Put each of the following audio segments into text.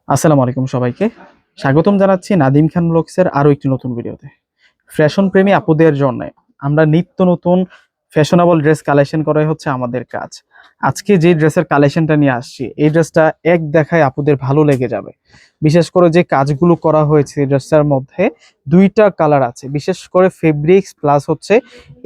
আসসালামু আলাইকুম সবাইকে স্বাগতম জানাচ্ছি নাদিম খান ব্লগসের আরো একটি নতুন ভিডিওতে। ফ্যাশন প্রেমী আপুদের জন্য আমরা নিত্য নতুন ফ্যাশনেবল ড্রেস কালেকশন করাই হচ্ছে আমাদের কাজ। আজকে যে ড্রেসের কালেকশনটা নিয়ে আসছি এই ড্রেসটা এক দেখায় আপুদের ভালো লেগে যাবে। বিশেষ করে যে কাজগুলো করা হয়েছে এই ড্রেসটার মধ্যে দুইটা কালার আছে, বিশেষ করে ফেব্রিক্স প্লাস হচ্ছে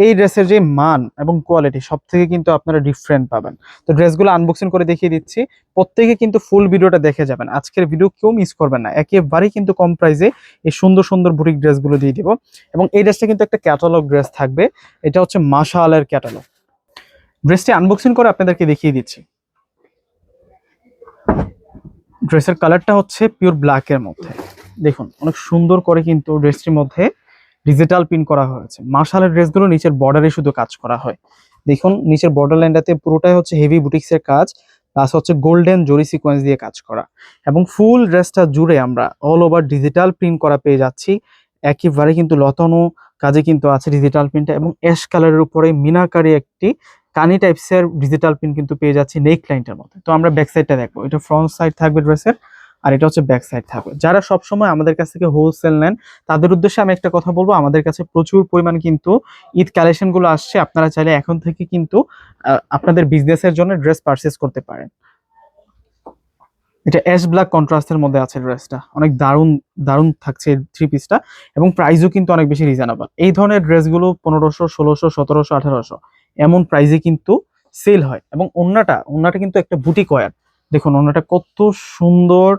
এই ড্রেসের যে মান এবং কোয়ালিটি সব থেকে কিন্তু আপনারা ডিফারেন্ট পাবেন। তো ড্রেসগুলো আনবক্সিং করে দেখিয়ে দিচ্ছি, প্রত্যেকে কিন্তু ফুল ভিডিওটা দেখে যাবেন। আজকের ভিডিও কেউ মিস করবেন না, একেবারেই কিন্তু কম প্রাইসে এই সুন্দর সুন্দর বুটিক ড্রেসগুলো দিয়ে দিব। এবং এই ড্রেসটা কিন্তু একটা ক্যাটালগ ড্রেস থাকবে, এটা হচ্ছে মাশাআল্লাহর ক্যাটালগ। ড্রেসটি আনবক্সিং করে আপনাদেরকে দেখিয়ে দিচ্ছি। ড্রেসের কালারটা হচ্ছে পিওর ব্ল্যাকের মধ্যে, দেখুন অনেক সুন্দর করে কিন্তু ড্রেসটির মধ্যে ডিজিটাল প্রিন্ট করা হয়েছে। মাশাআল্লাহর ড্রেসগুলো নিচের বর্ডারে শুধু কাজ করা হয়, দেখুন নিচের বর্ডার লাইনটাতে পুরোটাই হচ্ছে হেভি বুটিক্সের কাজ, প্লাস হচ্ছে গোল্ডেন জরি সিকোয়েন্স দিয়ে কাজ করা। এবং ফুল ড্রেসটা জুড়ে আমরা অল ওভার ডিজিটাল প্রিন্ট করা পেয়ে যাচ্ছি। একেবারে কিন্তু লতানো কাজে কিন্তু আছে ডিজিটাল প্রিন্টটা, এবং অ্যাশ কালারের উপরে মিনাকারি একটি কানি টাইপসের ডিজিটাল প্রিন্ট কিন্তু পেয়ে যাচ্ছি নেক লাইনটার মধ্যে। তো আমরা ব্যাক সাইডটা দেখবো, এটা ফ্রন্ট সাইড থাকবে ড্রেসের, আর এটা হচ্ছে ব্যাক সাইড থাকবে। যারা সবসময় আমাদের কাছ থেকে হোলসেল নেন তাদের উদ্দেশ্যে আমি একটা কথা বলবো, আমাদের কাছে প্রচুর পরিমাণ কিন্তু ঈদ কালেকশন গুলো আসছে। আপনারা চাইলে এখন থেকে কিন্তু আপনাদের বিজনেসের জন্য ড্রেস পারচেজ করতে পারেন। এটা অ্যাশ ব্ল্যাক কন্ট্রাস্টের মধ্যে আছে ড্রেসটা, অনেক দারুণ দারুণ থাকছে থ্রি পিসটা, এবং প্রাইসও কিন্তু অনেক বেশি রিজনেবল। এই ধরনের ড্রেসগুলো 1500, 1600, 1700, 1800 এমন প্রাইসে কিন্তু সেল হয়। এবং ওন্নাটা কিন্তু একটা বুটিক ওয়্যার, দেখুন ওন্নাটা কত সুন্দর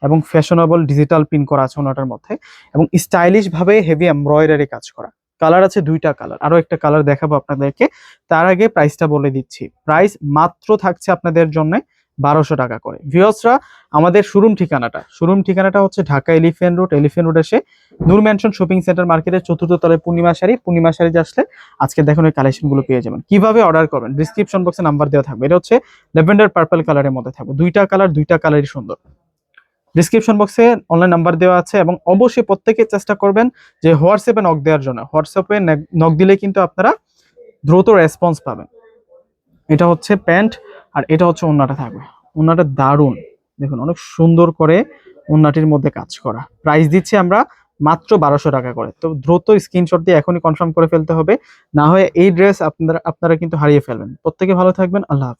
এবং ফ্যাশনেবল ডিজিটাল প্রিন্ট করা আছে ওন্নাটার মধ্যে, এবং স্টাইলিশ ভাবে হেভি এমব্রয়ডারি কাজ করা। কালার আছে দুইটা কালার, আরো একটা কালার দেখাবো আপনাদেরকে। তার আগে প্রাইসটা বলে দিচ্ছি, প্রাইস মাত্র থাকছে আপনাদের জন্য 1200 টাকা করে। ভিউয়ার্সরা, আমাদের শোরুম ঠিকানাটা হচ্ছে ঢাকা এলিফ্যান্ট রোড এসে নূর ম্যানশন শপিং সেন্টার মার্কেটের চতুর্থ তলায় পূর্ণিমা শাড়ি আসলে আজকে দেখুন এই কালেকশন গুলো পেয়ে যাবেন। কিভাবে অর্ডার করবেন ডিসক্রিপশন বক্সে নাম্বার দেওয়া থাকবে। এটা হচ্ছে ল্যাভেন্ডার পার্পল কালারের মধ্যে থাকবে, দুইটা কালারই সুন্দর। ডিসক্রিপশন বক্সে অনলাইন নাম্বার দেওয়া আছে, এবং অবশ্যই প্রত্যেকে চেষ্টা করবেন যে হোয়াটসঅ্যাপে নক দেওয়ার জন্য। হোয়াটসঅ্যাপে নক দিলে কিন্তু আপনারা দ্রুত রেসপন্স পাবেন। এটা হচ্ছে প্যান্ট, আর এটা হচ্ছে ওন্নাটা থাকবে। ওন্নাটা দারুণ, দেখুন অনেক সুন্দর করে ওন্নাটির মধ্যে কাজ করা। প্রাইস দিচ্ছি আমরা মাত্র 1200 টাকা করে। তো দ্রুত স্ক্রিনশট দিয়ে এখনই কনফার্ম করে ফেলতে হবে, না হয় এই ড্রেস আপনারা কিন্তু হারিয়ে ফেলবেন। প্রত্যেকে ভালো থাকবেন, আল্লাহ হাফেজ।